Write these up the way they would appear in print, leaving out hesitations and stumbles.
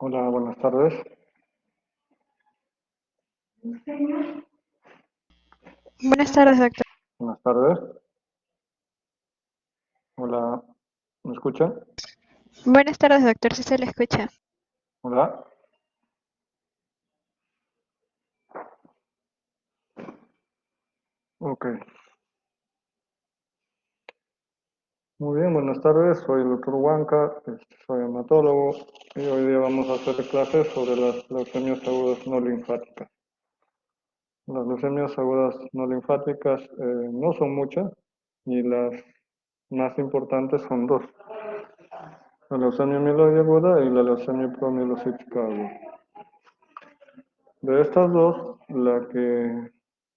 Hola, buenas tardes. Buenas tardes, doctor. Buenas tardes. Hola, ¿me escucha? Buenas tardes, doctor. Si se le escucha. Hola. Ok. Muy bien, buenas tardes. Soy el doctor Huanca, soy hematólogo y hoy día vamos a hacer clases sobre las leucemias agudas no linfáticas. Las leucemias agudas no linfáticas no son muchas y las más importantes son dos. La leucemia mieloide aguda y la leucemia promielocítica aguda. De estas dos, la que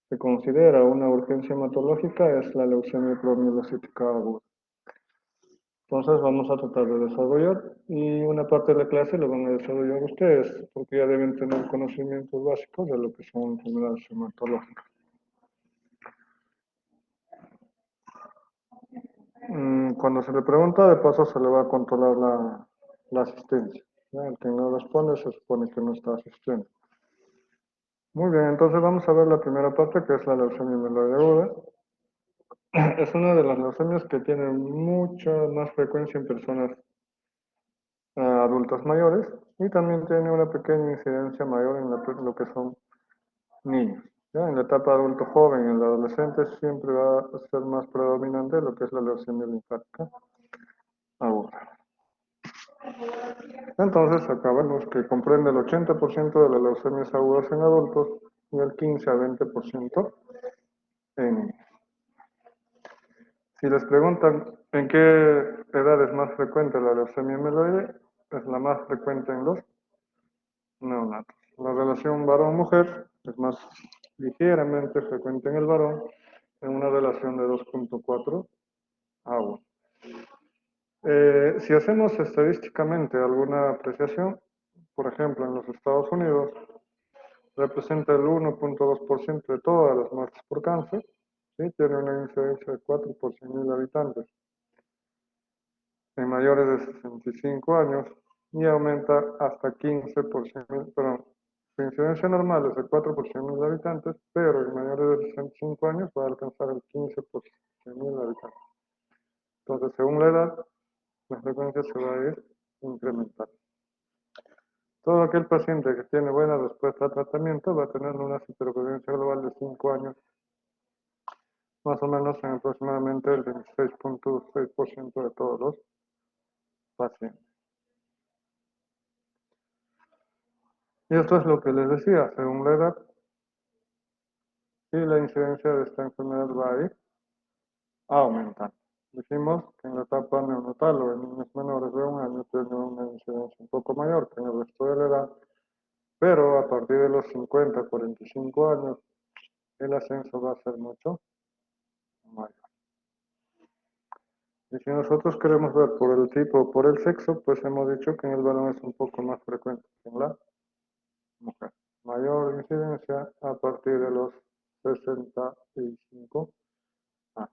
se considera una urgencia hematológica es la leucemia promielocítica aguda. Entonces vamos a tratar de desarrollar y una parte de la clase lo van a desarrollar ustedes porque ya deben tener conocimientos básicos de lo que son enfermedades hematológicas. Cuando se le pregunta, de paso se le va a controlar la asistencia. ¿Ya? El que no responde se supone que no está asistiendo. Muy bien, entonces vamos a ver la primera parte que es la leucemia mieloide aguda. Es una de las leucemias que tiene mucha más frecuencia en personas adultas mayores y también tiene una pequeña incidencia mayor en lo que son niños. ¿Ya? En la etapa adulto joven, en el adolescente, siempre va a ser más predominante lo que es la leucemia linfática aguda. Entonces, acá vemos que comprende el 80% de las leucemias agudas en adultos y el 15 a 20% en niños. Si les preguntan en qué edad es más frecuente la leucemia mieloide, es la más frecuente en los neonatos. La relación varón-mujer es más ligeramente frecuente en el varón, en una relación de 2.4 a 1. Si hacemos estadísticamente alguna apreciación, por ejemplo, en los Estados Unidos, representa el 1.2% de todas las muertes por cáncer, ¿sí? Tiene una incidencia de 4 por 100.000 habitantes en mayores de 65 años y aumenta hasta 15 por 100.000, perdón, su incidencia normal es de 4 por 100.000 habitantes, pero en mayores de 65 años va a alcanzar el 15 por 100.000 habitantes. Entonces, según la edad, la frecuencia se va a ir incrementando. Todo aquel paciente que tiene buena respuesta al tratamiento va a tener una supervivencia global de 5 años, más o menos en aproximadamente el 26.6% de todos los pacientes. Y esto es lo que les decía, según la edad, y la incidencia de esta enfermedad va a ir aumentando. Dijimos que en la etapa neonatal o en niños menores de 1 año tiene una incidencia un poco mayor que en el resto de la edad, pero a partir de los 50, 45 años, el ascenso va a ser mucho mayor. Y si nosotros queremos ver por el tipo o por el sexo, pues hemos dicho que en el varón es un poco más frecuente que en la mujer. Mayor incidencia a partir de los 65 años.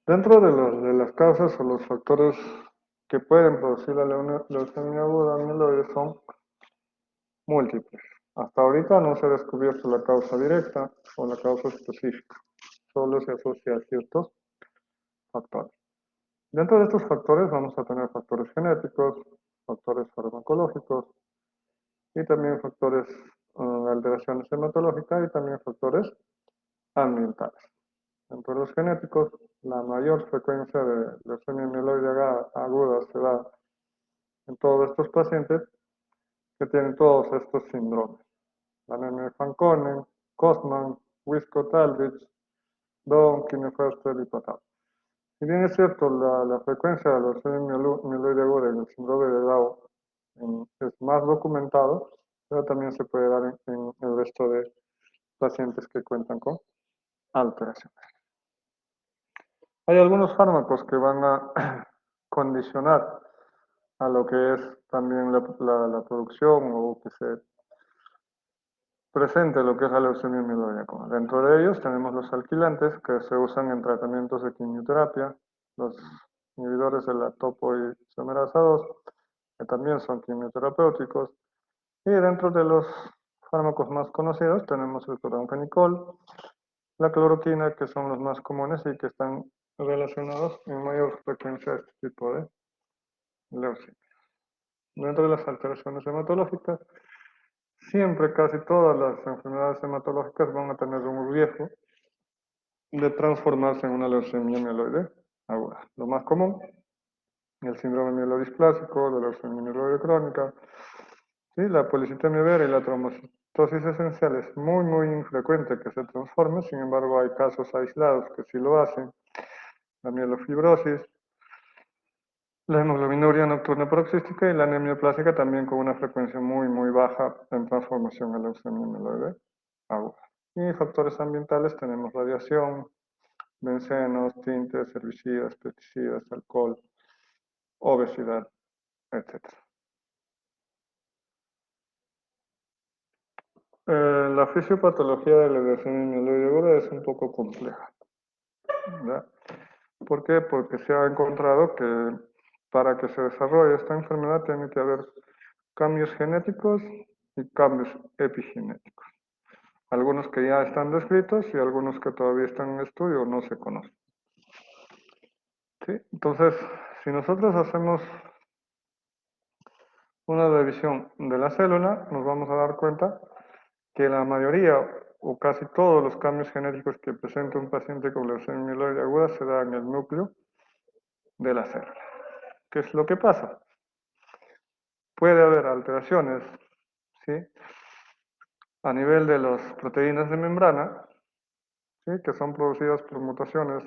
Dentro de las causas o los factores que pueden producir la leucemia aguda amiloide son múltiples. Hasta ahorita no se ha descubierto la causa directa o la causa específica. Solo se asocia a ciertos factores. Dentro de estos factores vamos a tener factores genéticos, factores farmacológicos y también factores de alteraciones hematológicas y también factores ambientales. Dentro de los genéticos, la mayor frecuencia de leucemia mieloide aguda se da en todos estos pacientes que tienen todos estos síndromes. La anemia de Fanconi, Costman, Wiskott-Aldrich, Down, Klinefelter y Patau. Si bien es cierto, la frecuencia de la leucemia mieloide aguda en el síndrome de Down es más documentado, pero también se puede dar en el resto de pacientes que cuentan con alteraciones. Hay algunos fármacos que van a condicionar a lo que es también la producción o que se presente lo que es la leucemia mieloide. Dentro de ellos tenemos los alquilantes que se usan en tratamientos de quimioterapia, los inhibidores de la topoisomerasa 2, que también son quimioterapéuticos, y dentro de los fármacos más conocidos tenemos el cloramfenicol, la cloroquina, que son los más comunes y que están relacionados en mayor frecuencia a este tipo de leucemia. Dentro de las alteraciones hematológicas, siempre casi todas las enfermedades hematológicas van a tener un riesgo de transformarse en una leucemia mieloide aguda. Lo más común, el síndrome mielodisplásico, la leucemia mieloide crónica, ¿sí? La policitemia vera y la trombocitosis esencial es muy infrecuente que se transforme, sin embargo hay casos aislados que sí lo hacen, la mielofibrosis, la hemoglobinuria nocturna paroxística y la anemia plástica también con una frecuencia muy baja en transformación a leucemia mieloide aguda. Y factores ambientales tenemos radiación, bencenos, tintes, herbicidas, pesticidas, alcohol, obesidad, etc. La fisiopatología de la leucemia mieloide aguda es un poco compleja, ¿verdad? ¿Por qué? Porque se ha encontrado que para que se desarrolle esta enfermedad tiene que haber cambios genéticos y cambios epigenéticos. Algunos que ya están descritos y algunos que todavía están en estudio o no se conocen. ¿Sí? Entonces, si nosotros hacemos una revisión de la célula, nos vamos a dar cuenta que la mayoría o casi todos los cambios genéticos que presenta un paciente con leucemia mieloide aguda se dan en el núcleo de la célula. ¿Qué es lo que pasa? Puede haber alteraciones, ¿sí?, a nivel de las proteínas de membrana, ¿sí?, que son producidas por mutaciones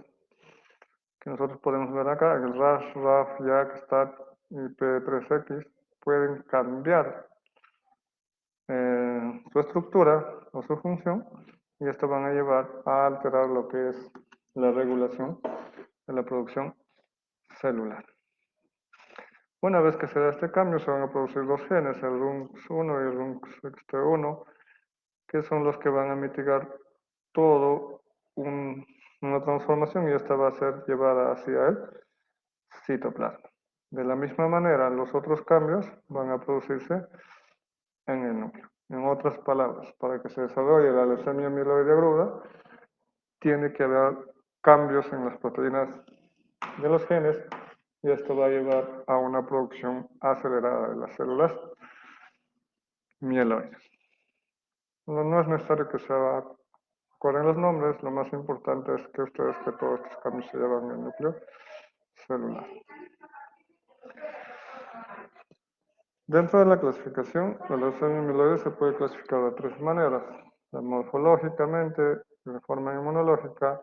que nosotros podemos ver acá, el RAS, RAF, JAK, STAT y P3X, pueden cambiar su estructura o su función, y esto van a llevar a alterar lo que es la regulación de la producción celular. Una vez que se da este cambio, se van a producir dos genes, el RUNX1 y el RUNX1, que son los que van a mitigar todo una transformación, y esta va a ser llevada hacia el citoplasma. De la misma manera, los otros cambios van a producirse en el núcleo. En otras palabras, para que se desarrolle la leucemia mieloide aguda, tiene que haber cambios en las proteínas de los genes, y esto va a llevar a una producción acelerada de las células mieloides. No es necesario que se acuerden los nombres, lo más importante es que ustedes que todos estos cambios se llevan en el núcleo celular. Dentro de la clasificación, la leucemia mieloide se puede clasificar de tres maneras: morfológicamente, de forma inmunológica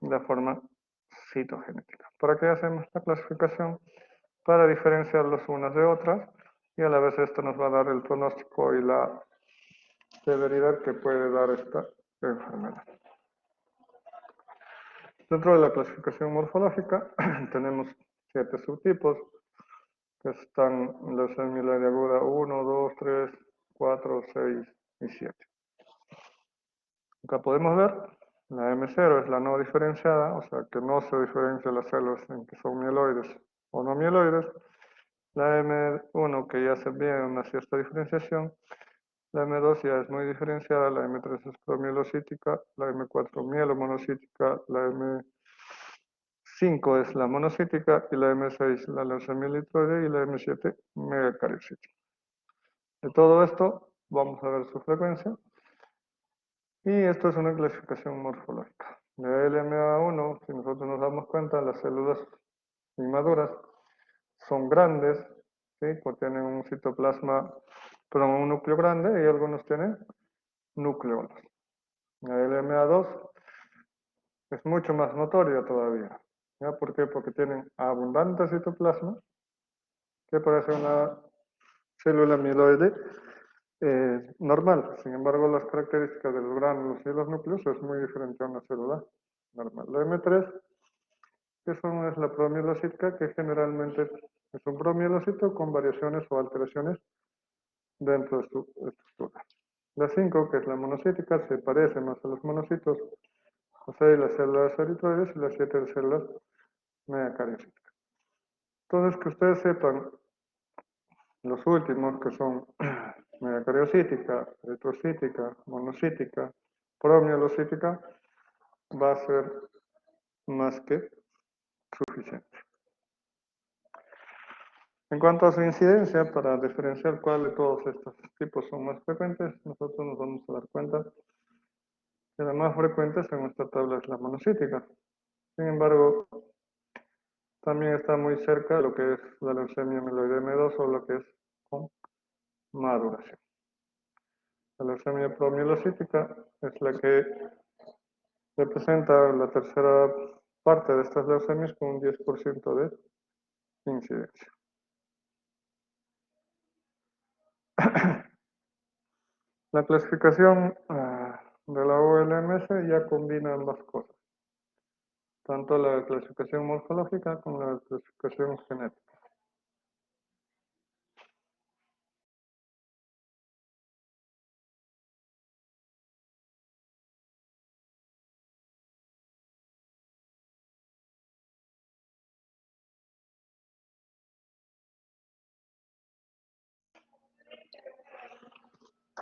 y de forma citogenética. ¿Para qué hacemos la clasificación? Para diferenciarlos unas de otras, y a la vez esto nos va a dar el pronóstico y la severidad que puede dar esta enfermedad. Dentro de la clasificación morfológica tenemos 7 subtipos, que están leucemia mieloide aguda 1, 2, 3, 4, 6 y 7. Acá podemos ver, la M0 es la no diferenciada, o sea que no se diferencia las células en que son mieloides o no mieloides. La M1 que ya se ve una cierta diferenciación, la M2 ya es muy diferenciada, la M3 es promielocítica, la M4 mielomonocítica, la M5 es la monocítica, y la M6 la leucemia eritroide, y la M7 megacariocítica. De todo esto vamos a ver su frecuencia, y esto es una clasificación morfológica. De LMA1, si nosotros nos damos cuenta, las células inmaduras son grandes, ¿sí?, porque tienen un citoplasma, perdón, un núcleo grande, y algunos tienen núcleolos. La LMA2 es mucho más notoria todavía. ¿Ya? ¿Por qué? Porque tienen abundante citoplasma, que parece una célula mieloide normal. Sin embargo, las características de los gránulos y los núcleos es muy diferente a una célula normal. La M3, que es la promielocítica, que generalmente es un promielocito con variaciones o alteraciones dentro de su estructura. La 5, que es la monocítica, se parece más a los monocitos. La 6, las células eritroides, y la 7, las células megacariocíticas. Entonces, que ustedes sepan los últimos, que son megacariocítica, eritrocítica, monocítica, promielocítica, va a ser más que suficiente. En cuanto a su incidencia, para diferenciar cuál de todos estos tipos son más frecuentes, nosotros nos vamos a dar cuenta que la más frecuente en nuestra tabla es la monocítica. Sin embargo, también está muy cerca de lo que es la leucemia mieloide M2, o lo que es con maduración. La leucemia promielocítica es la que representa la tercera parte de estas leucemias, con un 10% de incidencia. La clasificación de la OLMS ya combina ambas cosas, tanto la clasificación morfológica como la clasificación genética.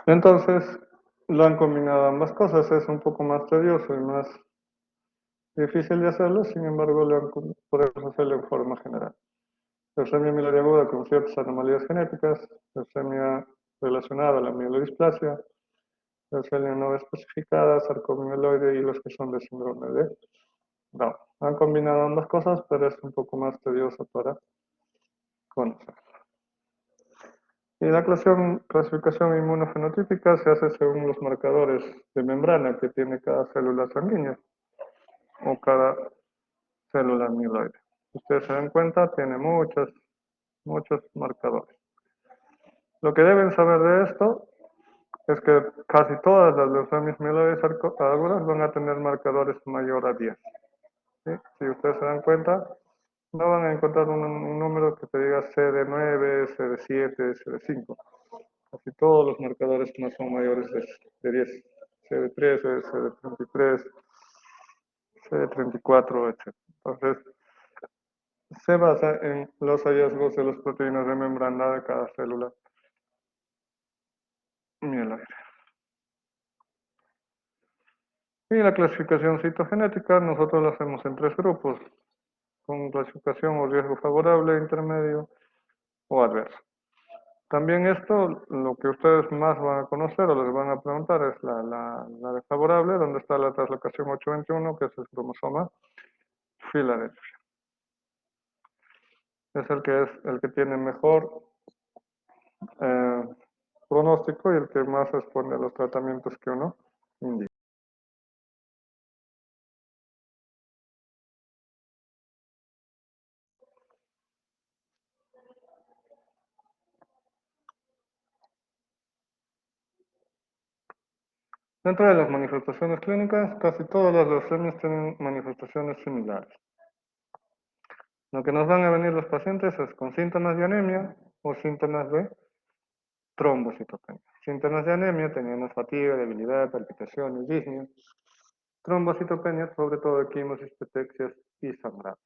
Entonces, lo han combinado ambas cosas, es un poco más tedioso y más difícil de hacerlo, sin embargo, podemos hacerlo en forma general. Leucemia miliar aguda con ciertas anomalías genéticas, leucemia relacionada a la mielodisplasia, leucemia no especificada, sarcoma mieloide y los que son de síndrome de Down. Han combinado ambas cosas, pero es un poco más tedioso para conocer. Y la clasificación inmunofenotípica se hace según los marcadores de membrana que tiene cada célula sanguínea o cada célula amiloide. Ustedes se dan cuenta, tiene muchos marcadores. Lo que deben saber de esto es que casi todas las leucemias mieloides agudas van a tener marcadores mayor a 10. ¿Sí? Si ustedes se dan cuenta, no van a encontrar un número que te diga CD9, CD7, CD5. Casi todos los marcadores no son mayores de 10. CD13, CD33, CD34, etc. Entonces, se basa en los hallazgos de las proteínas de membrana de cada célula mieloide. Y la clasificación citogenética nosotros la hacemos en 3 grupos, con clasificación o riesgo favorable, intermedio o adverso. También esto, lo que ustedes más van a conocer o les van a preguntar es la de favorable, donde está la translocación 821, que es el cromosoma Filadelfia. Es el que tiene mejor pronóstico y el que más responde a los tratamientos que uno indica. Dentro de las manifestaciones clínicas, casi todas las leucemias tienen manifestaciones similares. Lo que nos van a venir los pacientes es con síntomas de anemia o síntomas de trombocitopenia. Síntomas de anemia teniendo fatiga, debilidad, palpitaciones, disnea. Trombocitopenia, sobre todo equimosis, petexias y sangrado.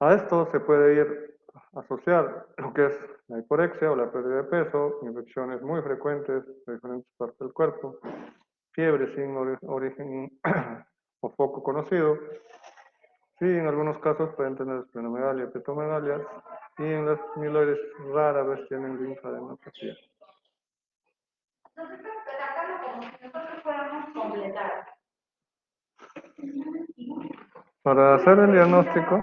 A esto se puede ir a asociar lo que es la hiporexia o la pérdida de peso, infecciones muy frecuentes de diferentes partes del cuerpo, fiebre sin origen o foco conocido. Sí, en algunos casos pueden tener esplenomegalia, petromegalia, y en las mieloides rara vez tienen linfadenopatía. Nosotros tratarlo como si nosotros fuéramos completados. Para hacer el diagnóstico,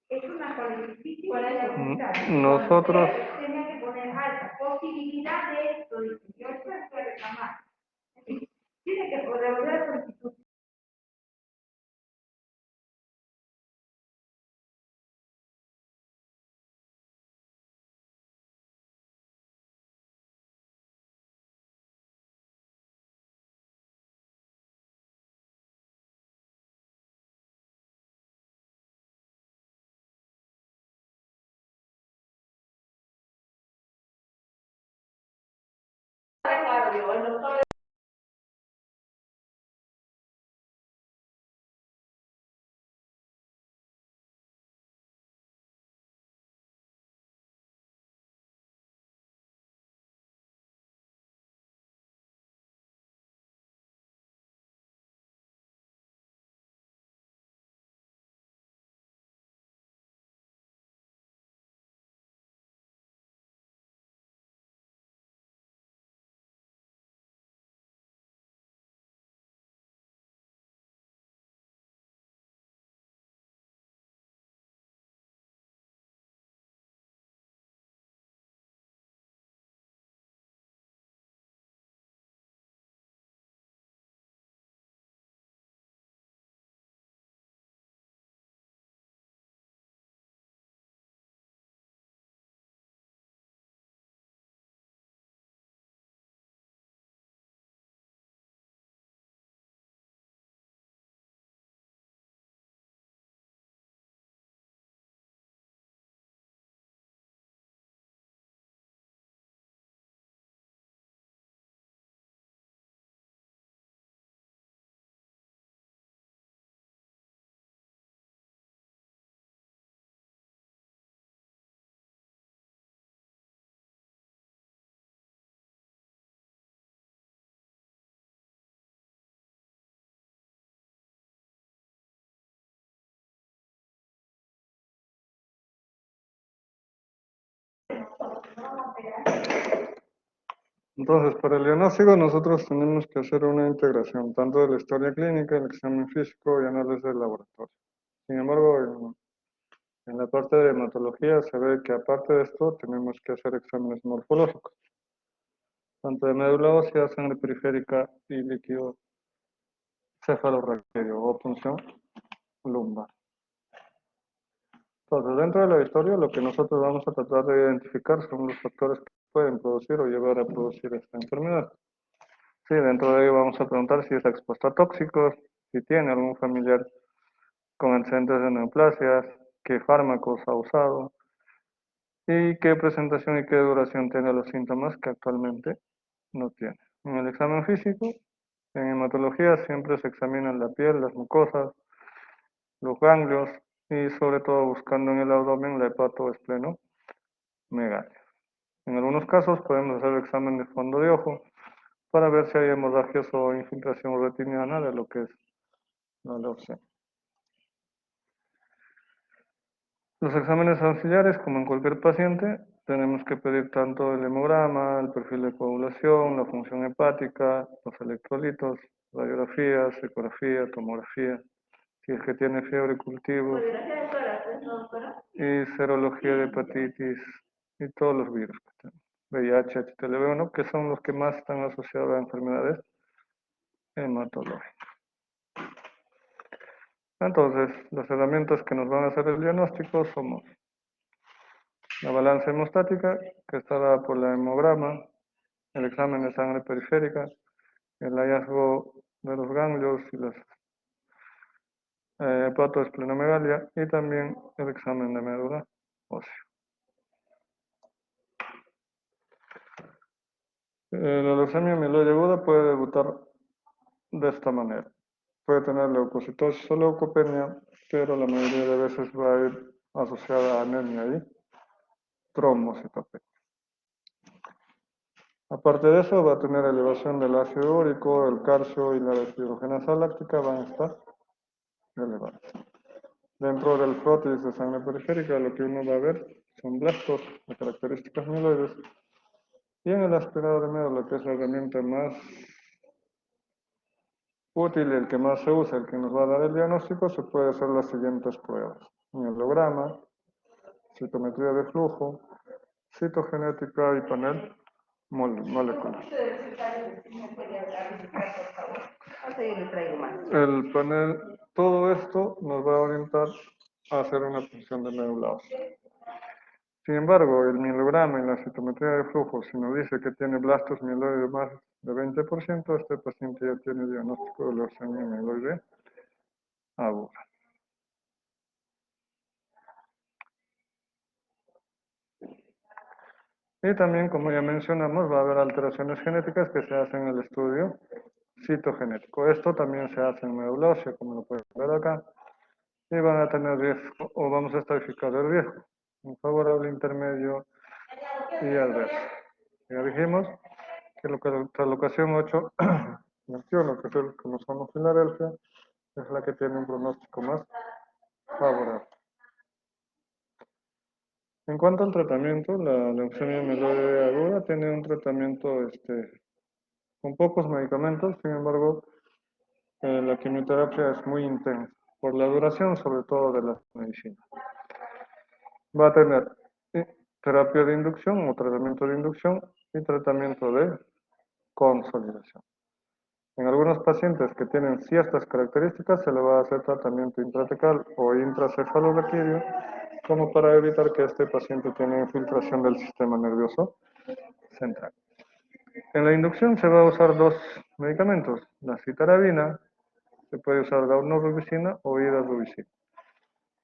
Es una solicitud. nosotros Tenía que poner alta posibilidad de esto. Yo esto es reclamar. Tiene que poder solicitud. Claro, el doctor Entonces, para el diagnóstico nosotros tenemos que hacer una integración, tanto de la historia clínica, el examen físico y análisis del laboratorio. Sin embargo, en la parte de hematología se ve que aparte de esto tenemos que hacer exámenes morfológicos, tanto de médula ósea, sangre periférica y líquido cefalorraquídeo o punción lumbar. Entonces, dentro de la historia, lo que nosotros vamos a tratar de identificar son los factores que pueden producir o llevar a producir esta enfermedad. Sí, dentro de ello vamos a preguntar si está expuesto a tóxicos, si tiene algún familiar con antecedentes de neoplasias, qué fármacos ha usado y qué presentación y qué duración tiene los síntomas que actualmente no tiene. En el examen físico, en hematología siempre se examinan la piel, las mucosas, los ganglios y sobre todo buscando en el abdomen la hepatoesplenomegalia. En algunos casos podemos hacer el examen de fondo de ojo para ver si hay hemorragias o infiltración retiniana de lo que es la leucemia. Los exámenes auxiliares, como en cualquier paciente, tenemos que pedir tanto el hemograma, el perfil de coagulación, la función hepática, los electrolitos, radiografías, ecografía, tomografía, si es que tiene fiebre, cultivo, y serología de hepatitis y todos los virus que tenemos. VIH, HTLV1, que son los que más están asociados a enfermedades hematológicas. Entonces, las herramientas que nos van a hacer el diagnóstico somos la balanza hemostática, que está dada por la hemograma, el examen de sangre periférica, el hallazgo de los ganglios y las hepatoesplenomegalia y también el examen de médula ósea. La leucemia mieloide aguda puede debutar de esta manera. Puede tener leucocitosis o leucopenia, pero la mayoría de veces va a ir asociada a anemia y trombocitopenia. Aparte de eso, va a tener elevación del ácido úrico, el calcio y la deshidrogenasa láctica van a estar elevados. Dentro del prótesis de sangre periférica, lo que uno va a ver son blastos de características mieloides. Y en el aspirador de médula, que es la herramienta más útil, el que más se usa, el que nos va a dar el diagnóstico, se puede hacer las siguientes pruebas: mielograma, citometría de flujo, citogenética y panel molecular. El panel, todo esto nos va a orientar a hacer una punción de médula ósea. Sin embargo, el mielograma y la citometría de flujo, si nos dice que tiene blastos mieloides más de 20%, este paciente ya tiene diagnóstico de leucemia mieloide aguda. Y también, como ya mencionamos, va a haber alteraciones genéticas que se hacen en el estudio citogenético. Esto también se hace en médula ósea, como lo pueden ver acá, y van a tener riesgo, o vamos a estratificar el riesgo, un favorable, intermedio y adverso. Ya dijimos que la locación 821, que es el cromosoma Filadelfia, es la que tiene un pronóstico más favorable. En cuanto al tratamiento, la leucemia mieloide aguda tiene un tratamiento con pocos medicamentos. Sin embargo, la quimioterapia es muy intensa, por la duración sobre todo de la medicina. Va a tener terapia de inducción o tratamiento de inducción y tratamiento de consolidación. En algunos pacientes que tienen ciertas características se le va a hacer tratamiento intratecal o intracefalorraquídeo, como para evitar que este paciente tenga infiltración del sistema nervioso central. En la inducción se va a usar dos medicamentos, la citarabina, se puede usar daunorubicina o idarubicina.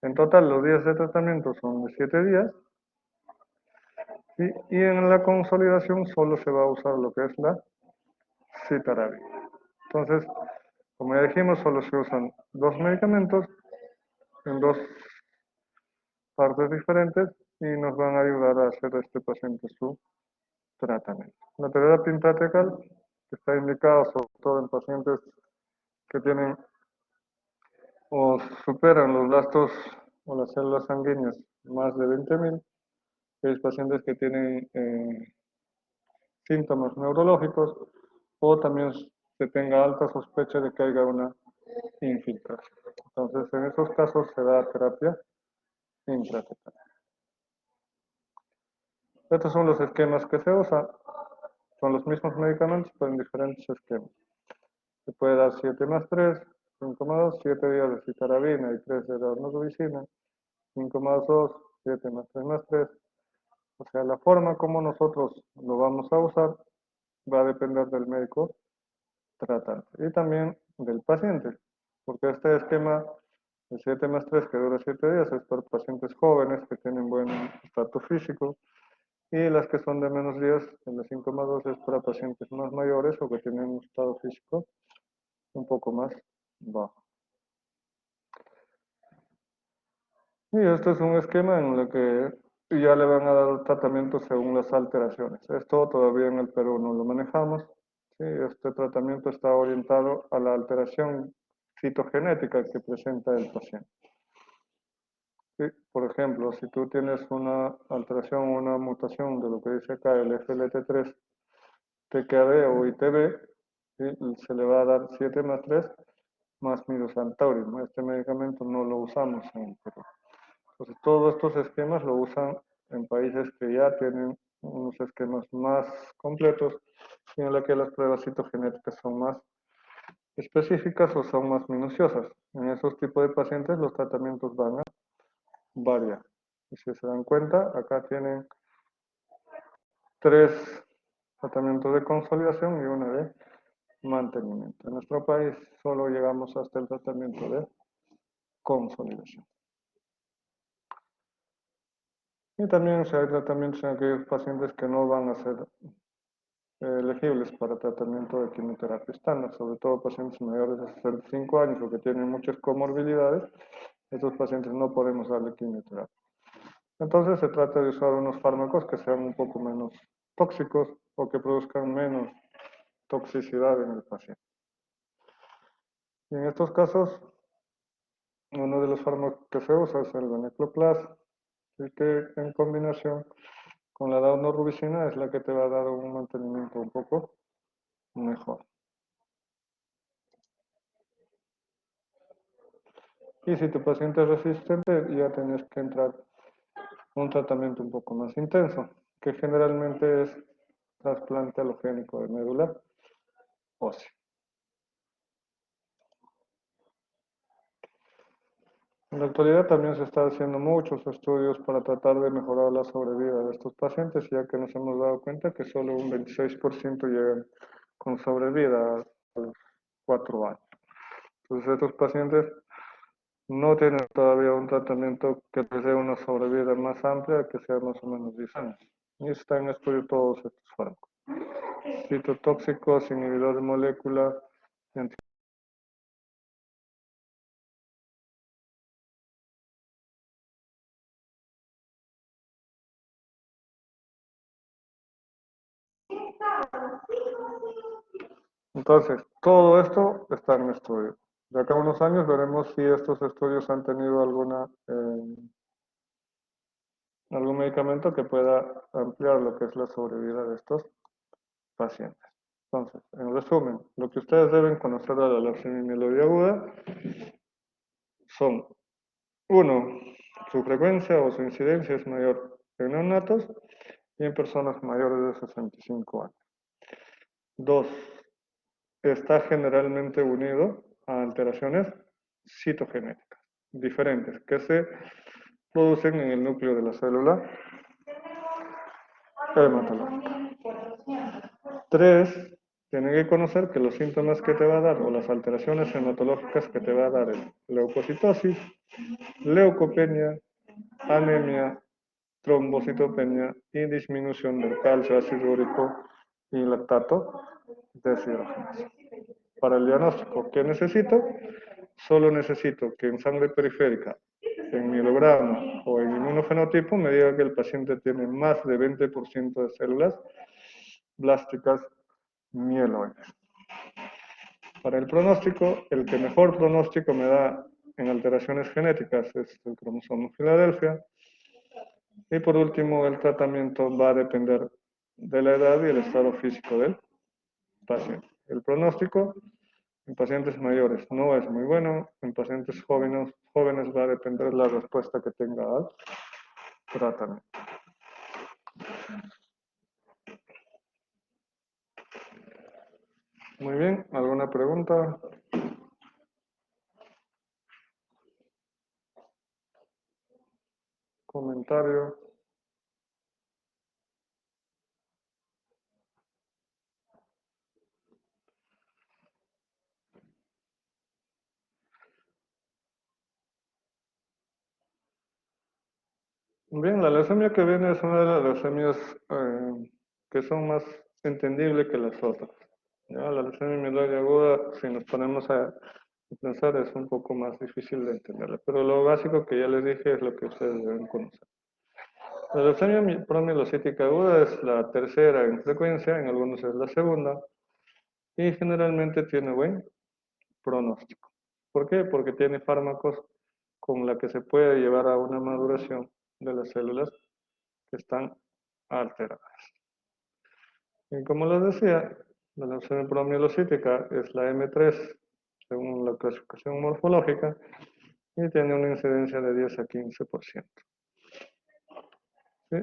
En total, los días de tratamiento son de 7 días y en la consolidación solo se va a usar lo que es la citarabina. Entonces, como ya dijimos, solo se usan dos medicamentos en dos partes diferentes y nos van a ayudar a hacer a este paciente su tratamiento. La terapia intratecal está indicada sobre todo en pacientes que tienen o superan los blastos o las células sanguíneas más de 20.000 aquellos pacientes que tienen síntomas neurológicos o también se tenga alta sospecha de que haya una infiltración. Entonces, en esos casos se da terapia intratecal. Estos son los esquemas que se usan. Son los mismos medicamentos, pero en diferentes esquemas. Se puede dar 7 más 3, 5 más 2, 7 días de citarabina y 3 de dormorubicina, 5 más 2, 7 más 3 más 3. O sea, la forma como nosotros lo vamos a usar va a depender del médico tratante y también del paciente, porque este esquema de 7 más 3 que dura 7 días es para pacientes jóvenes que tienen buen estatus físico y las que son de menos días, el de 5 más 2 es para pacientes más mayores o que tienen un estado físico un poco más bajo. Y este es un esquema en el que ya le van a dar tratamiento según las alteraciones. Esto todavía en el Perú no lo manejamos. Sí, este tratamiento está orientado a la alteración citogenética que presenta el paciente. Sí, por ejemplo, si tú tienes una alteración o una mutación de lo que dice acá el FLT3, TKD o ITB, ¿sí? Se le va a dar 7 más 3 más mirosantaurino. Este medicamento no lo usamos en el Perú. Entonces, todos estos esquemas lo usan en países que ya tienen unos esquemas más completos y en los que las pruebas citogenéticas son más específicas o son más minuciosas. En esos tipos de pacientes los tratamientos van a variar. Y si se dan cuenta, acá tienen 3 tratamientos de consolidación y una de mantenimiento. En nuestro país solo llegamos hasta el tratamiento de consolidación. Y también hay tratamientos en aquellos pacientes que no van a ser elegibles para tratamiento de quimioterapia estándar, sobre todo pacientes mayores de 65 años o que tienen muchas comorbilidades. Estos pacientes no podemos darle quimioterapia. Entonces se trata de usar unos fármacos que sean un poco menos tóxicos o que produzcan menos toxicidad en el paciente. Y en estos casos, uno de los fármacos que se usa es el venecloplas, y que en combinación con la daunorubicina es la que te va a dar un mantenimiento un poco mejor. Y si tu paciente es resistente, ya tienes que entrar un tratamiento un poco más intenso, que generalmente es trasplante alogénico de médula ósea. En la actualidad también se están haciendo muchos estudios para tratar de mejorar la sobrevida de estos pacientes, ya que nos hemos dado cuenta que solo un 26% llegan con sobrevida a los 4 años. Entonces estos pacientes no tienen todavía un tratamiento que les dé una sobrevida más amplia, que sea más o menos 10 años. Y están en estudio todos estos fármacos. Citotóxicos, inhibidor de molécula, entonces, todo esto está en estudio. De acá a unos años veremos si estos estudios han tenido algún medicamento que pueda ampliar lo que es la sobrevida de estos pacientes. Entonces, en resumen, lo que ustedes deben conocer de la leucemia mieloide aguda son, uno, su frecuencia o su incidencia es mayor en neonatos y en personas mayores de 65 años. Dos, está generalmente unido a alteraciones citogenéticas diferentes que se producen en el núcleo de la célula hematológica. Tres, tienen que conocer que los síntomas que te va a dar o las alteraciones hematológicas que te va a dar es leucocitosis, leucopenia, anemia, trombocitopenia y disminución del calcio, ácido úrico y lactato deshidrogenasa. Para el diagnóstico, ¿qué necesito? Solo necesito que en sangre periférica, en mielograma o en inmunofenotipo me diga que el paciente tiene más de 20% de células blásticas mieloides. Para el pronóstico, el que mejor pronóstico me da en alteraciones genéticas es el cromosoma Filadelfia. Y por último, el tratamiento va a depender de la edad y el estado físico del paciente. El pronóstico en pacientes mayores no es muy bueno, en pacientes jóvenes va a depender la respuesta que tenga al tratamiento. Muy bien, ¿alguna pregunta? ¿Comentario? Bien, la leucemia que viene es una de las leucemias que son más entendibles que las otras. ¿Ya? La leucemia mieloide aguda, si nos ponemos a pensar, es un poco más difícil de entenderla, pero lo básico que ya les dije es lo que ustedes deben conocer. La leucemia promielocítica aguda es la tercera en frecuencia, en algunos es la segunda, y generalmente tiene buen pronóstico. ¿Por qué? Porque tiene fármacos con la que se puede llevar a una maduración de las células que están alteradas. Y como les decía, la leucemia promielocítica es la M3 según la clasificación morfológica y tiene una incidencia de 10 a 15%. ¿Sí?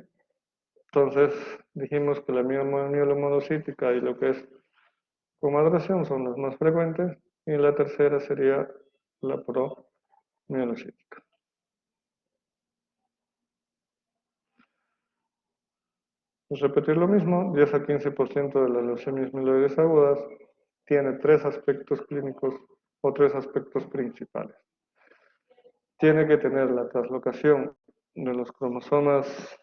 Entonces dijimos que la mielomonocítica y lo que es con maduración son las más frecuentes y la tercera sería la promielocítica. Pues repetir lo mismo, 10 a 15% de las leucemias mieloides agudas tiene tres aspectos clínicos o tres aspectos principales. Tiene que tener la translocación de los cromosomas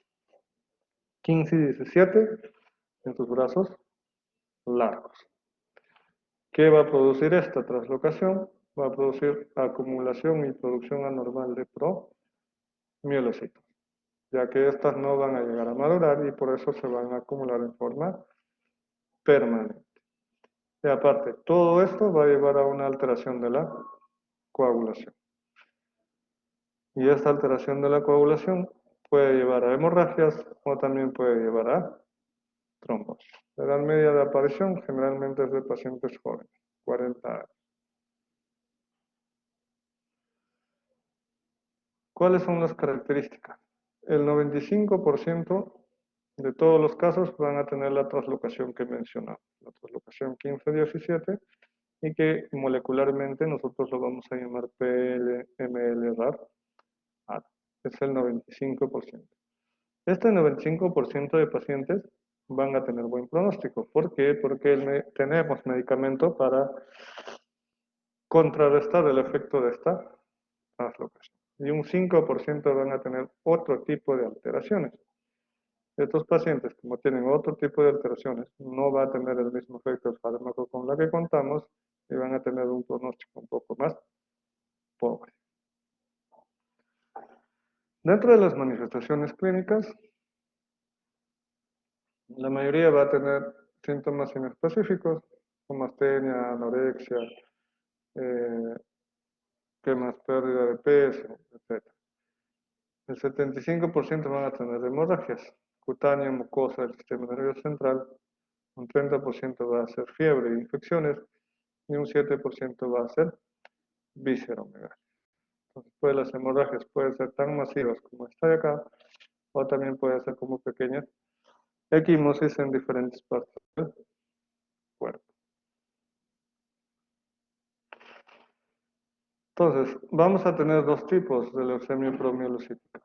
15 y 17 en sus brazos largos. ¿Qué va a producir esta translocación? Va a producir acumulación y producción anormal de promielocitos, ya que estas no van a llegar a madurar y por eso se van a acumular en forma permanente. Y aparte, todo esto va a llevar a una alteración de la coagulación. Y esta alteración de la coagulación puede llevar a hemorragias o también puede llevar a trombosis. La edad media de aparición generalmente es de pacientes jóvenes, 40 años. ¿Cuáles son las características? El 95% de todos los casos van a tener la translocación que mencionamos, la translocación 15-17, y que molecularmente nosotros lo vamos a llamar PLML-RAR. Es el 95%. Este 95% de pacientes van a tener buen pronóstico. ¿Por qué? Porque tenemos medicamento para contrarrestar el efecto de esta translocación. Y un 5% van a tener otro tipo de alteraciones. Estos pacientes, como tienen otro tipo de alteraciones, no va a tener el mismo efecto del fármaco con la que contamos y van a tener un pronóstico un poco más pobre. Dentro de las manifestaciones clínicas, la mayoría va a tener síntomas inespecíficos, como astenia, anorexia, ¿qué más? Pérdida de peso, etc. El 75% van a tener hemorragias, cutánea, mucosa del sistema nervioso central, un 30% va a ser fiebre e infecciones y un 7% va a ser visceromegalia. Entonces, pues las hemorragias pueden ser tan masivas como esta de acá, o también puede ser como pequeñas equimosis en diferentes partes del cuerpo. Entonces, vamos a tener dos tipos de leucemia promielocítica.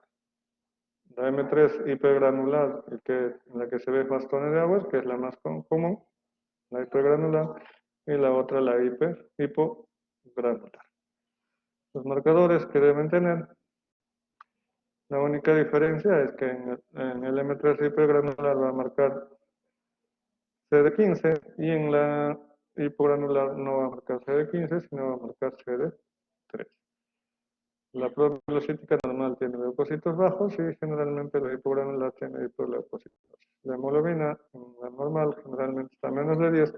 La M3 hipergranular, en la que se ve bastones de agua, que es la más común, la hipergranular, y la otra la hipogranular. Los marcadores que deben tener, la única diferencia es que en el M3 hipergranular va a marcar CD15 y en la hipogranular no va a marcar CD15, sino va a marcar CD3. La promielocítica normal tiene leucocitos bajos y generalmente la hipogranular tiene hiperleucocitos. La hemoglobina, la normal, generalmente está a menos de 10,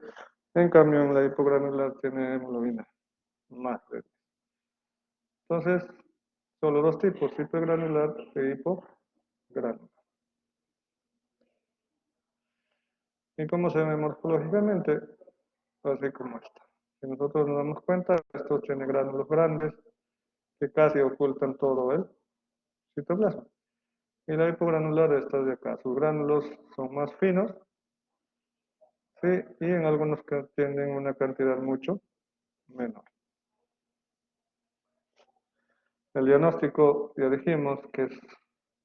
en cambio en la hipogranular tiene hemoglobina más de 10. Entonces, solo dos tipos, hipergranular e hipogranular. gránulo. ¿Y cómo se ve morfológicamente? Así como está. Si nosotros nos damos cuenta, esto tiene gránulos grandes que casi ocultan todo el citoplasma. Y la hipogranular está de acá. Sus gránulos son más finos, ¿sí? Y en algunos que tienen una cantidad mucho menor. El diagnóstico, ya dijimos que es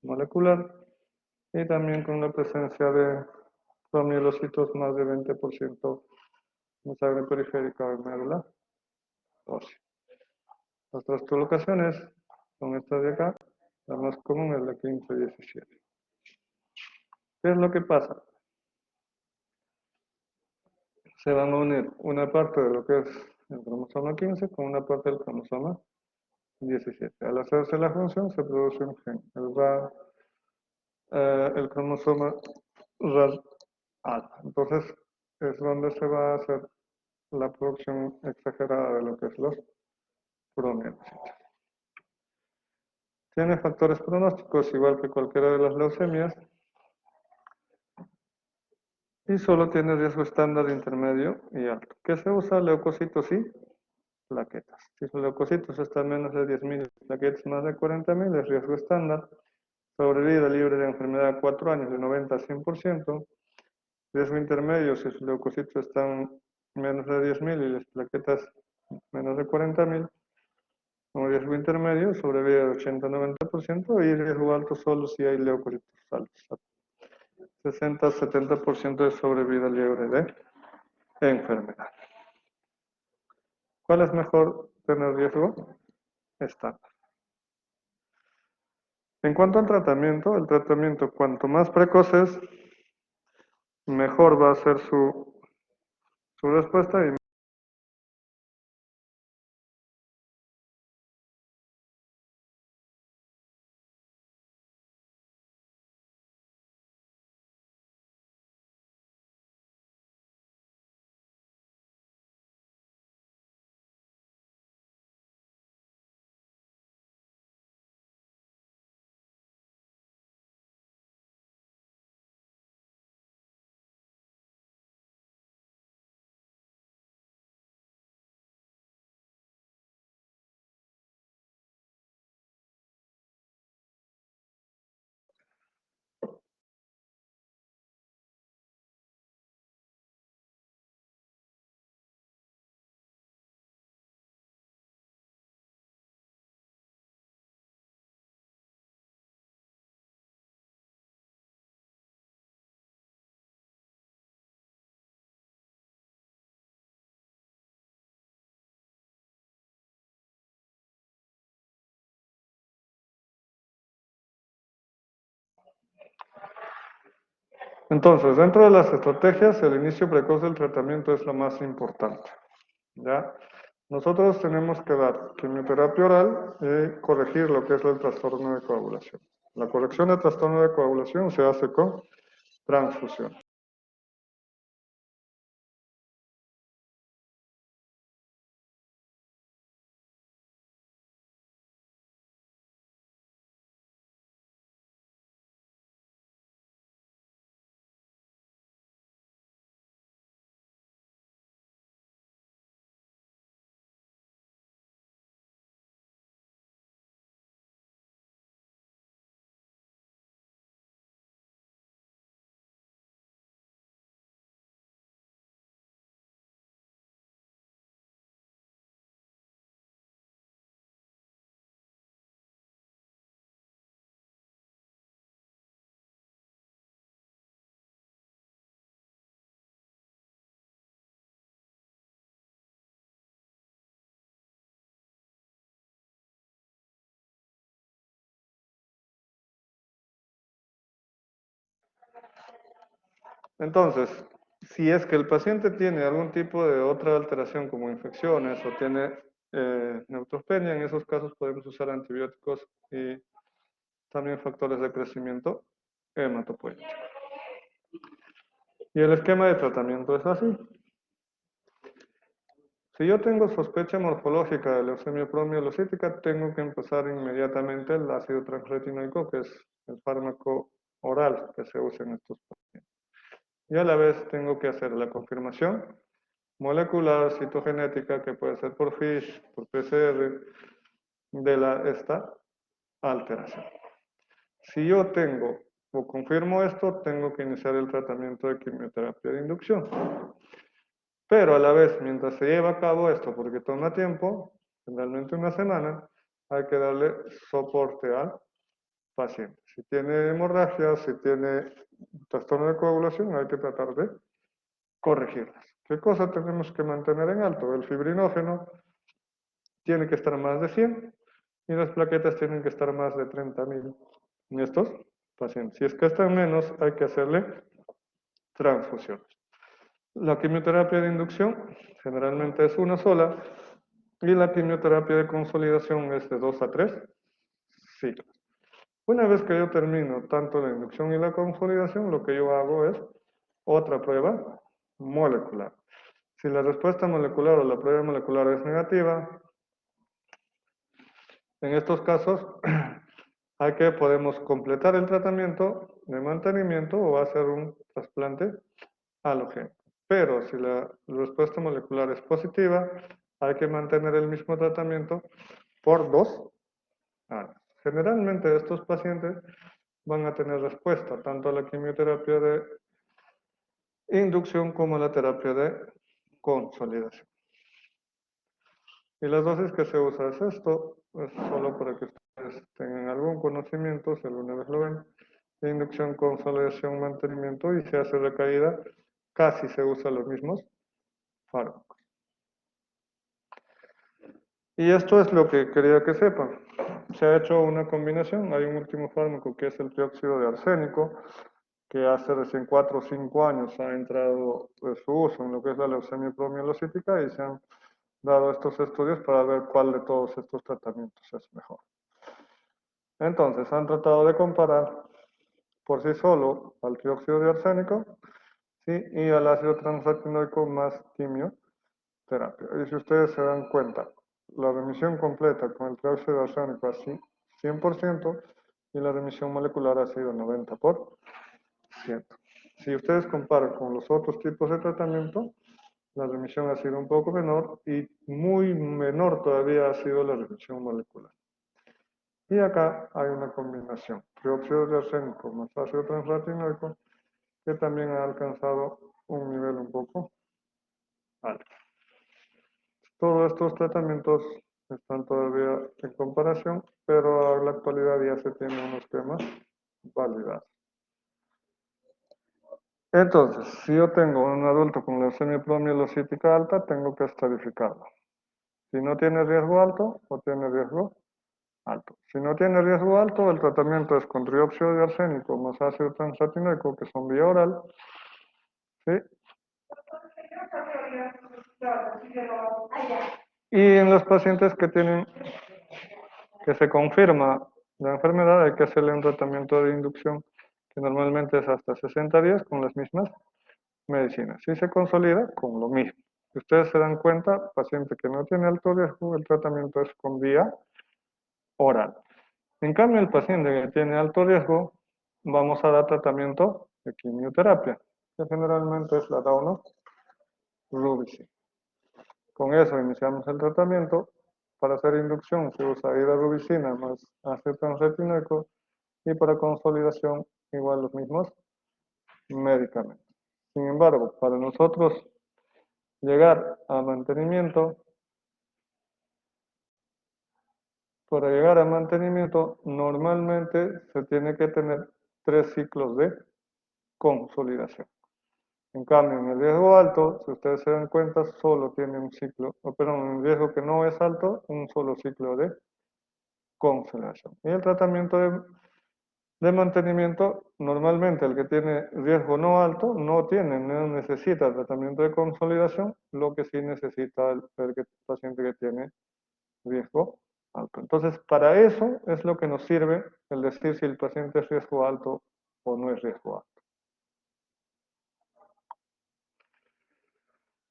molecular y también con la presencia de promielocitos más de 20% en sangre periférica o en médula ósea. Las translocaciones son estas de acá, la más común es la 15-17. ¿Qué es lo que pasa? Se van a unir una parte de lo que es el cromosoma 15 con una parte del cromosoma 17. Al hacerse la función se produce un gen, el cromosoma RAS-alfa. Entonces es donde se va a hacer la producción exagerada de lo que es los promielocitos. Tiene factores pronósticos igual que cualquiera de las leucemias y solo tiene riesgo estándar, intermedio y alto. ¿Qué se usa? Leucocitos y plaquetas. Si los leucocitos están menos de 10.000, plaquetas más de 40.000, es riesgo estándar. Sobrevida libre de enfermedad 4 años de 90 a 100%. Riesgo intermedio si sus leucocitos están menos de 10.000 y las plaquetas menos de 40.000. Como riesgo intermedio, sobrevida de 80 a 90% y riesgo alto solo si hay leucocitos altos. 60 a 70% de sobrevida libre de enfermedad. ¿Cuál es mejor tener riesgo? Estándar. En cuanto al tratamiento, el tratamiento cuanto más precoz es, mejor va a ser su respuesta y entonces, dentro de las estrategias, el inicio precoz del tratamiento es lo más importante. ¿Ya? Nosotros tenemos que dar quimioterapia oral y corregir lo que es el trastorno de coagulación. La corrección del trastorno de coagulación se hace con transfusión. Entonces, si es que el paciente tiene algún tipo de otra alteración como infecciones o tiene neutropenia, en esos casos podemos usar antibióticos y también factores de crecimiento hematopoyético. Y el esquema de tratamiento es así. Si yo tengo sospecha morfológica de leucemia promielocítica, tengo que empezar inmediatamente el ácido transretinoico, que es el fármaco oral que se usa en estos pacientes. Y a la vez tengo que hacer la confirmación molecular, citogenética, que puede ser por FISH, por PCR, de esta alteración. Si yo tengo o confirmo esto, tengo que iniciar el tratamiento de quimioterapia de inducción. Pero a la vez, mientras se lleva a cabo esto, porque toma tiempo, generalmente una semana, hay que darle soporte al paciente. Si tiene hemorragia, si tiene trastorno de coagulación, hay que tratar de corregirlas. ¿Qué cosa tenemos que mantener en alto? El fibrinógeno tiene que estar más de 100 y las plaquetas tienen que estar más de 30.000 en estos pacientes. Si es que están menos, hay que hacerle transfusiones. La quimioterapia de inducción generalmente es una sola y la quimioterapia de consolidación es de 2 a 3 ciclos. Una vez que yo termino tanto la inducción y la consolidación, lo que yo hago es otra prueba molecular. Si la respuesta molecular o la prueba molecular es negativa, en estos casos podemos completar el tratamiento de mantenimiento o hacer un trasplante halogénico. Pero si la respuesta molecular es positiva, hay que mantener el mismo tratamiento por 2 años. Generalmente estos pacientes van a tener respuesta tanto a la quimioterapia de inducción como a la terapia de consolidación. Y las dosis que se usa es esto, es solo para que ustedes tengan algún conocimiento, si alguna vez lo ven, de inducción, consolidación, mantenimiento, y se hace recaída, casi se usan los mismos fármacos. Y esto es lo que quería que sepan. Se ha hecho una combinación, hay un último fármaco que es el trióxido de arsénico, que hace recién 4 o 5 años ha entrado su uso en lo que es la leucemia promielocítica y se han dado estos estudios para ver cuál de todos estos tratamientos es mejor. Entonces, han tratado de comparar por sí solo al trióxido de arsénico, ¿sí?, y al ácido transretinoico más quimioterapia. Y si ustedes se dan cuenta, la remisión completa con el trióxido de arsénico así 100% y la remisión molecular ha sido 90%. Si ustedes comparan con los otros tipos de tratamiento, la remisión ha sido un poco menor y muy menor todavía ha sido la remisión molecular. Y acá hay una combinación, trióxido de arsénico más ácido transretinoico, que también ha alcanzado un nivel un poco alto. Todos estos tratamientos están todavía en comparación, pero a la actualidad ya se tienen unos temas validados. Entonces, si yo tengo un adulto con leucemia promielocítica alta, tengo que estadificarlo. Si no tiene riesgo alto o tiene riesgo alto. Si no tiene riesgo alto, el tratamiento es con trióxido de arsénico más ácido transretinoico, que son vía oral. ¿Sí? Y en los pacientes que se confirma la enfermedad, hay que hacerle un tratamiento de inducción que normalmente es hasta 60 días con las mismas medicinas. Si se consolida, con lo mismo. Si ustedes se dan cuenta, paciente que no tiene alto riesgo, el tratamiento es con vía oral. En cambio, el paciente que tiene alto riesgo, vamos a dar tratamiento de quimioterapia, que generalmente es la daunorubicina. Con eso iniciamos el tratamiento. Para hacer inducción se usa hidarubicina más ácido transretinoico y para consolidación igual los mismos medicamentos. Sin embargo, para nosotros llegar a mantenimiento, para llegar a mantenimiento normalmente se tiene que tener 3 ciclos de consolidación. En cambio, en el riesgo alto, si ustedes se dan cuenta, solo tiene un ciclo, perdón, en el riesgo que no es alto, un solo ciclo de consolidación. Y el tratamiento de mantenimiento, normalmente el que tiene riesgo no alto, no necesita tratamiento de consolidación, lo que sí necesita el paciente que tiene riesgo alto. Entonces, para eso es lo que nos sirve el decir si el paciente es riesgo alto o no es riesgo alto.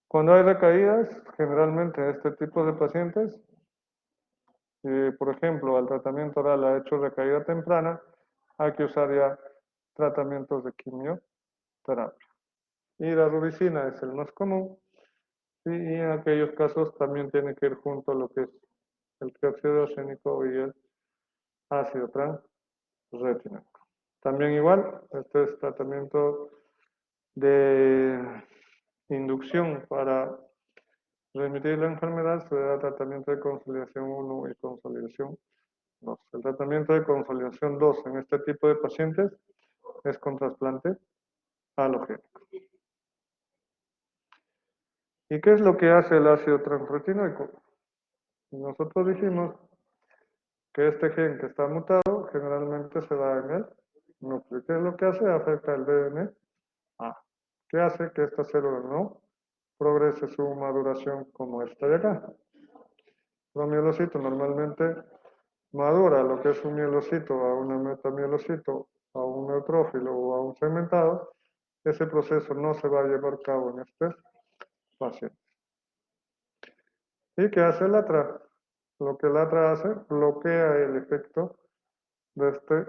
Cuando hay recaídas, generalmente este tipo de pacientes, por ejemplo, al tratamiento oral ha hecho recaída temprana, hay que usar ya tratamientos de quimioterapia. Y la rubicina es el más común, ¿sí? Y en aquellos casos también tiene que ir junto lo que es el trióxido de arsénico y el ácido transretínico. También igual, este es tratamiento de inducción para remitir la enfermedad, se da tratamiento de consolidación 1 y consolidación 2. El tratamiento de consolidación 2 en este tipo de pacientes es con trasplante halogénico. ¿Y qué es lo que hace el ácido transretinoico? Nosotros dijimos que este gen que está mutado generalmente se da en el núcleo. ¿Qué es lo que hace? Afecta el DNA. ¿Qué hace? Que esta célula no progrese su maduración como esta de acá. Los mielocitos normalmente madura lo que es un mielocito a un metamielocito, a un neutrófilo o a un segmentado. Ese proceso no se va a llevar a cabo en este paciente. ¿Y qué hace el ATRA? Lo que el ATRA hace, bloquea el efecto de este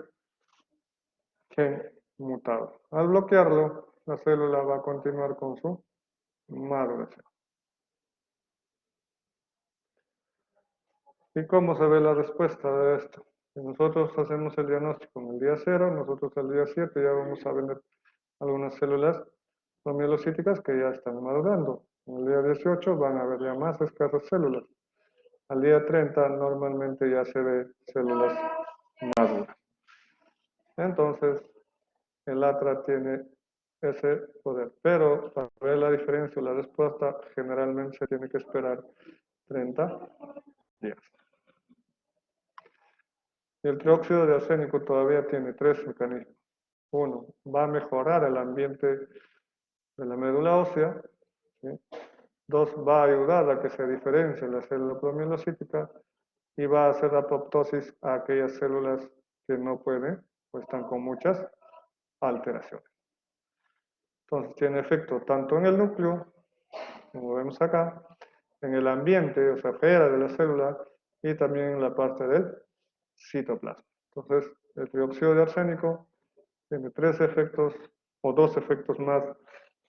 gen mutado. Al bloquearlo, la célula va a continuar con su maduración. ¿Y cómo se ve la respuesta de esto? Si nosotros hacemos el diagnóstico en el día 0, nosotros al día 7 ya vamos a ver algunas células mielocíticas que ya están madurando. En el día 18 van a haber ya más escasas células. Al día 30 normalmente ya se ve células maduras. Entonces, el ATRA tiene ese poder. Pero para ver la diferencia o la respuesta, generalmente se tiene que esperar 30 días. Y el trióxido de arsénico todavía tiene 3 mecanismos. Uno, va a mejorar el ambiente de la médula ósea. ¿Sí? 2, va a ayudar a que se diferencie la célula promielocítica y va a hacer apoptosis a aquellas células que no pueden o están con muchas alteraciones. Entonces tiene efecto tanto en el núcleo, como vemos acá, en el ambiente, o sea, fuera de la célula, y también en la parte del citoplasma. Entonces, el trióxido de arsénico tiene 3 efectos o 2 efectos más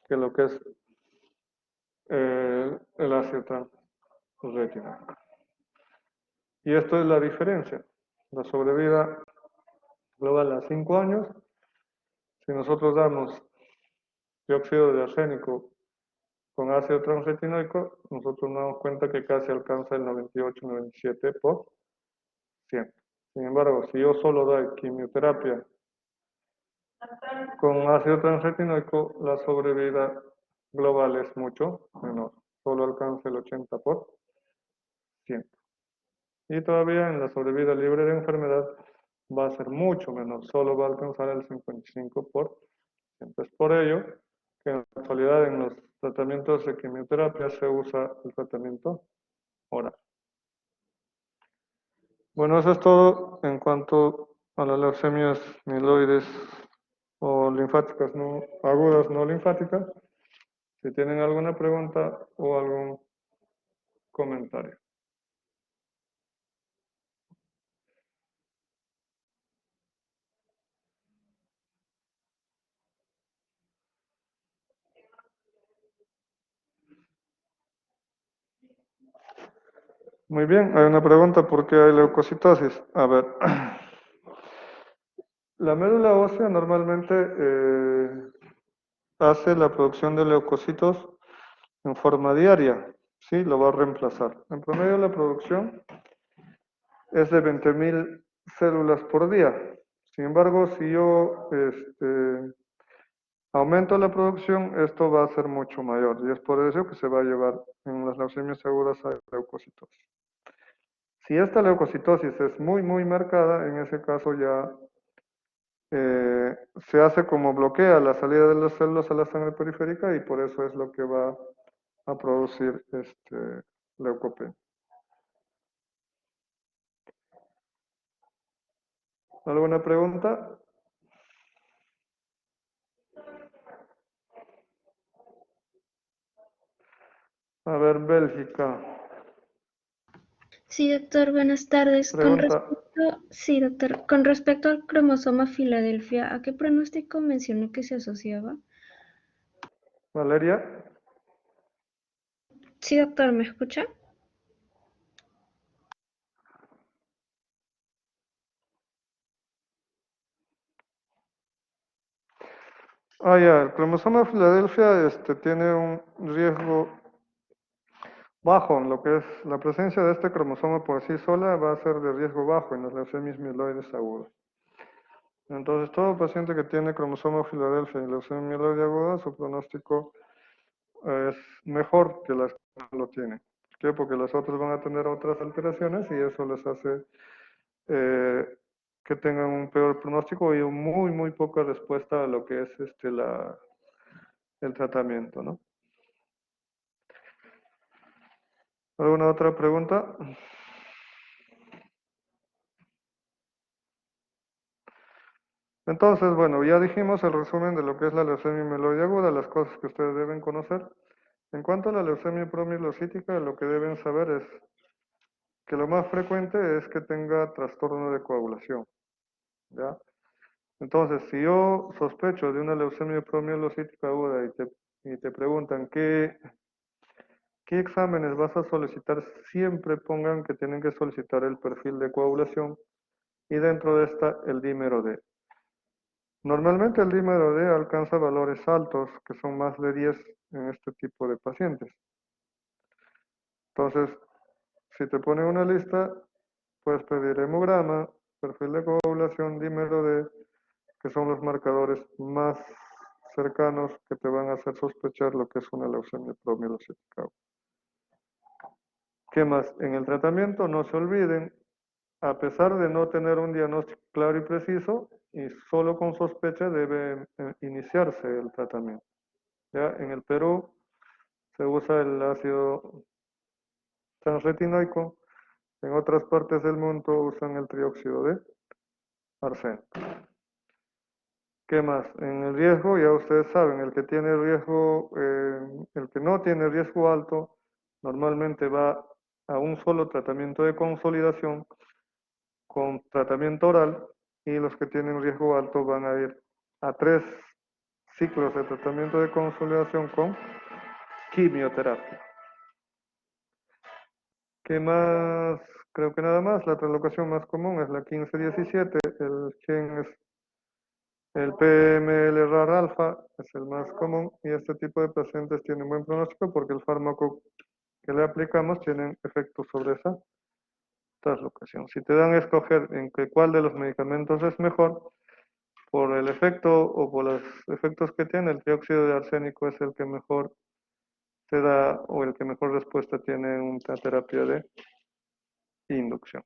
que lo que es el ácido transretinoico. Y esto es la diferencia. La sobrevida global a 5 años. Si nosotros damos dióxido de arsénico con ácido transretinoico, nosotros nos damos cuenta que casi alcanza el 98-97%. Sin embargo, si yo solo doy quimioterapia con ácido transretinoico, la sobrevida global es mucho menor. Solo alcanza el 80%. Y todavía en la sobrevida libre de enfermedad va a ser mucho menor, solo va a alcanzar el 55%. Es por ello que en la actualidad en los tratamientos de quimioterapia se usa el tratamiento oral. Bueno, eso es todo en cuanto a las leucemias mieloides o linfáticas no agudas no linfáticas. Si tienen alguna pregunta o algún comentario. Muy bien, hay una pregunta, ¿por qué hay leucocitosis? A ver, la médula ósea normalmente hace la producción de leucocitos en forma diaria, ¿sí? Lo va a reemplazar. En promedio la producción es de 20.000 células por día. Sin embargo, si yo aumento la producción, esto va a ser mucho mayor. Y es por eso que se va a llevar en las leucemias agudas a leucocitosis. Si esta leucocitosis es muy, muy marcada, en ese caso ya se hace como bloquea la salida de las células a la sangre periférica y por eso es lo que va a producir leucopenia. ¿Alguna pregunta? A ver, Bélgica. Sí, doctor, buenas tardes. Pregunta. Sí, doctor. Con respecto al cromosoma Filadelfia, ¿a qué pronóstico mencionó que se asociaba? Valeria. Sí, doctor, ¿me escucha? Ya, el cromosoma Filadelfia tiene un riesgo bajo en lo que es la presencia de este cromosoma por sí sola va a ser de riesgo bajo en las leucemias mieloides agudas. Entonces, todo paciente que tiene cromosoma Filadelfia y leucemia mieloide aguda, su pronóstico es mejor que las que no lo tienen. ¿Por qué? Porque las otras van a tener otras alteraciones y eso les hace que tengan un peor pronóstico y muy, muy poca respuesta a lo que es el tratamiento, ¿no? ¿Alguna otra pregunta? Entonces, bueno, ya dijimos el resumen de lo que es la leucemia mieloide aguda, las cosas que ustedes deben conocer. En cuanto a la leucemia promielocítica, lo que deben saber es que lo más frecuente es que tenga trastorno de coagulación, ¿ya? Entonces, si yo sospecho de una leucemia promielocítica aguda y te preguntan qué exámenes vas a solicitar, siempre pongan que tienen que solicitar el perfil de coagulación y dentro de esta el dímero D. Normalmente el dímero D alcanza valores altos, que son más de 10 en este tipo de pacientes. Entonces, si te ponen una lista, puedes pedir hemograma, perfil de coagulación, dímero D, que son los marcadores más cercanos que te van a hacer sospechar lo que es una leucemia promielocítica. ¿Qué más? En el tratamiento no se olviden, a pesar de no tener un diagnóstico claro y preciso, y solo con sospecha debe iniciarse el tratamiento. Ya en el Perú se usa el ácido transretinoico, en otras partes del mundo usan el trióxido de arsénico. ¿Qué más? En el riesgo, ya ustedes saben, el que tiene riesgo, el que no tiene riesgo alto, normalmente va a un solo tratamiento de consolidación con tratamiento oral y los que tienen riesgo alto van a ir a 3 ciclos de tratamiento de consolidación con quimioterapia. ¿Qué más? Creo que nada más. La translocación más común es la 1517, el gen es el PML-RAR alfa, es el más común y este tipo de pacientes tienen buen pronóstico porque el fármaco que le aplicamos tiene efectos sobre esa translocación. Si te dan a escoger en cuál de los medicamentos es mejor, por el efecto o por los efectos que tiene, el trióxido de arsénico es el que mejor se da o el que mejor respuesta tiene en una terapia de inducción.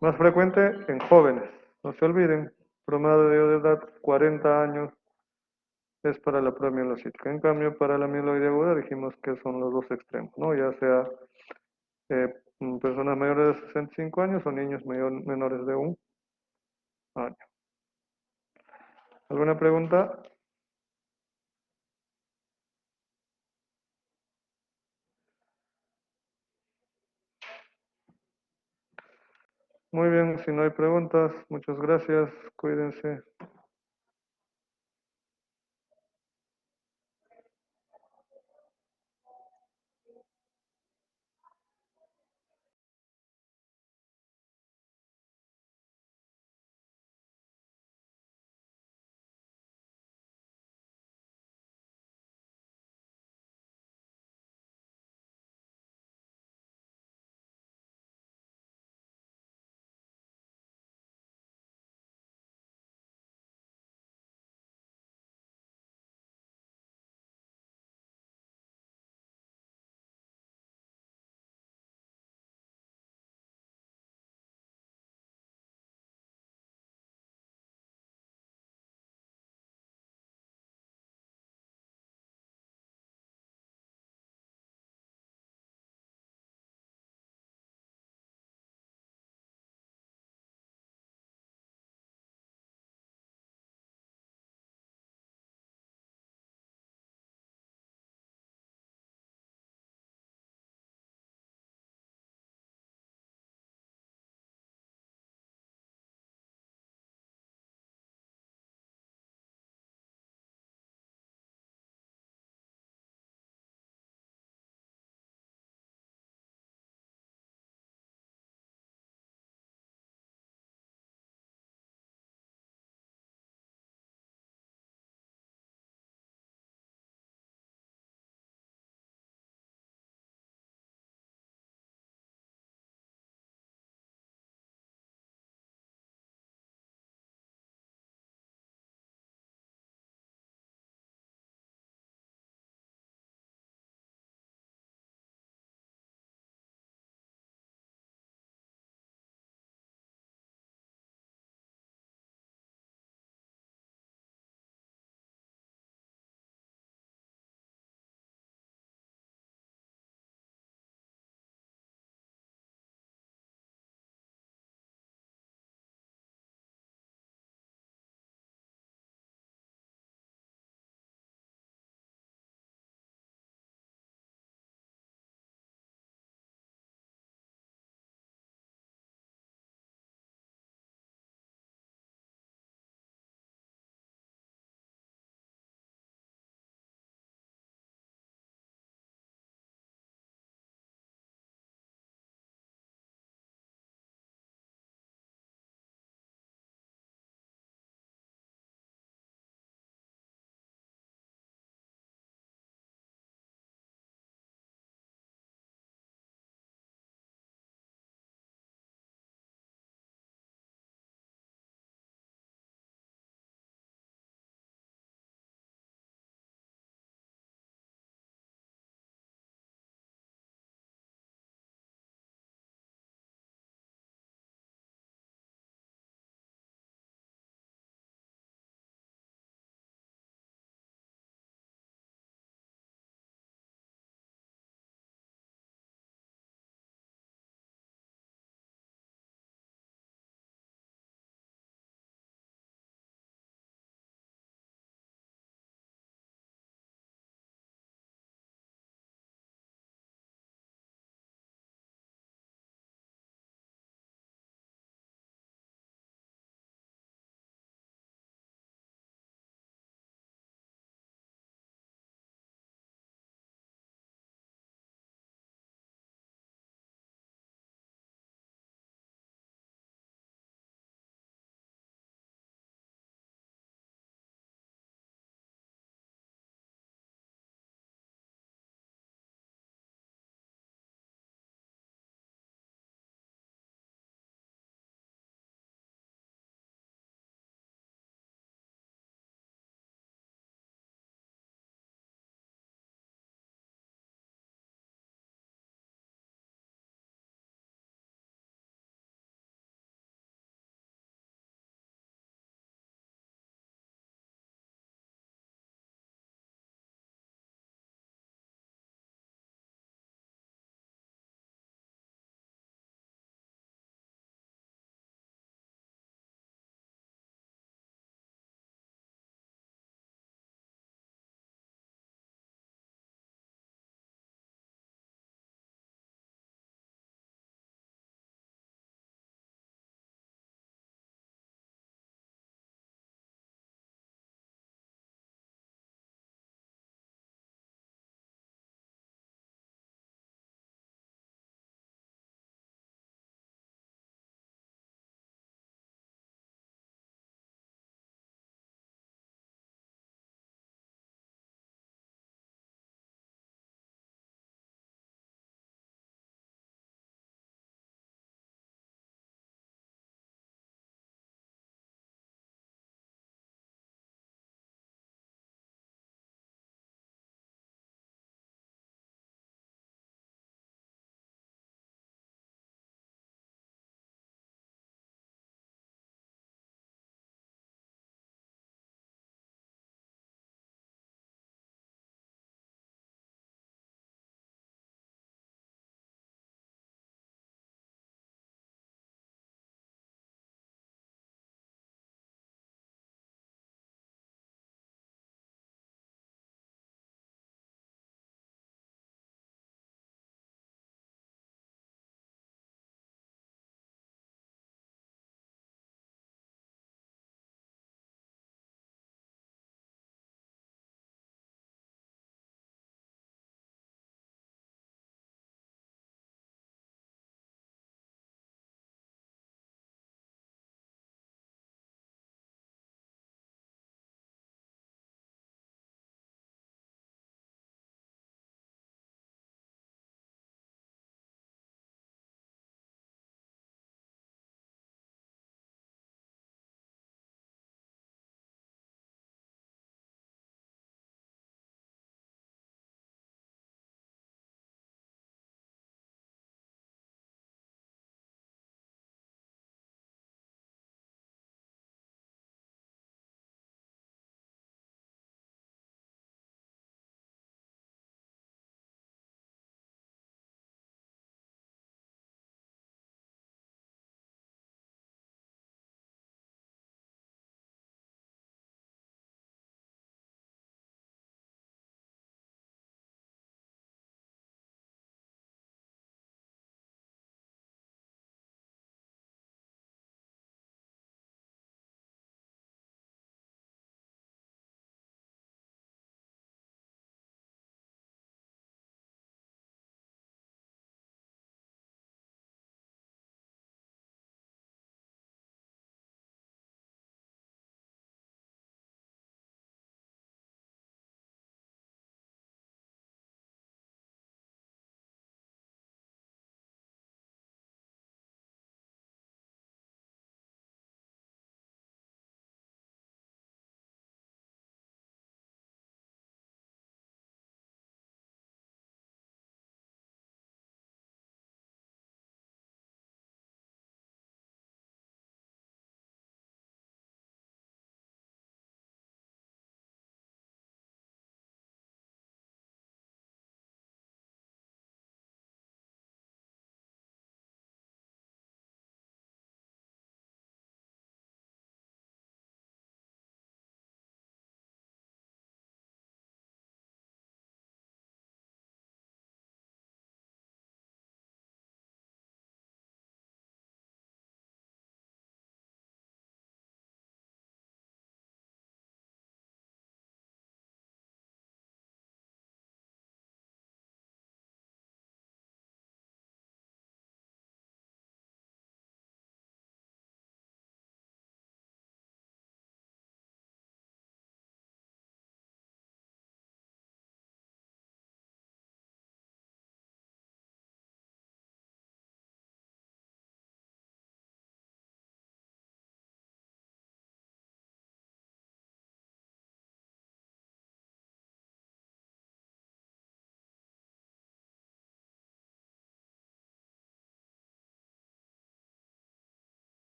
Más frecuente en jóvenes. No se olviden, promedio de edad 40 años es para la promielocítica. En cambio, para la mieloide aguda dijimos que son los dos extremos, ¿no? Ya sea personas mayores de 65 años o niños menores de 1 año. ¿Alguna pregunta? Muy bien, si no hay preguntas, muchas gracias, cuídense.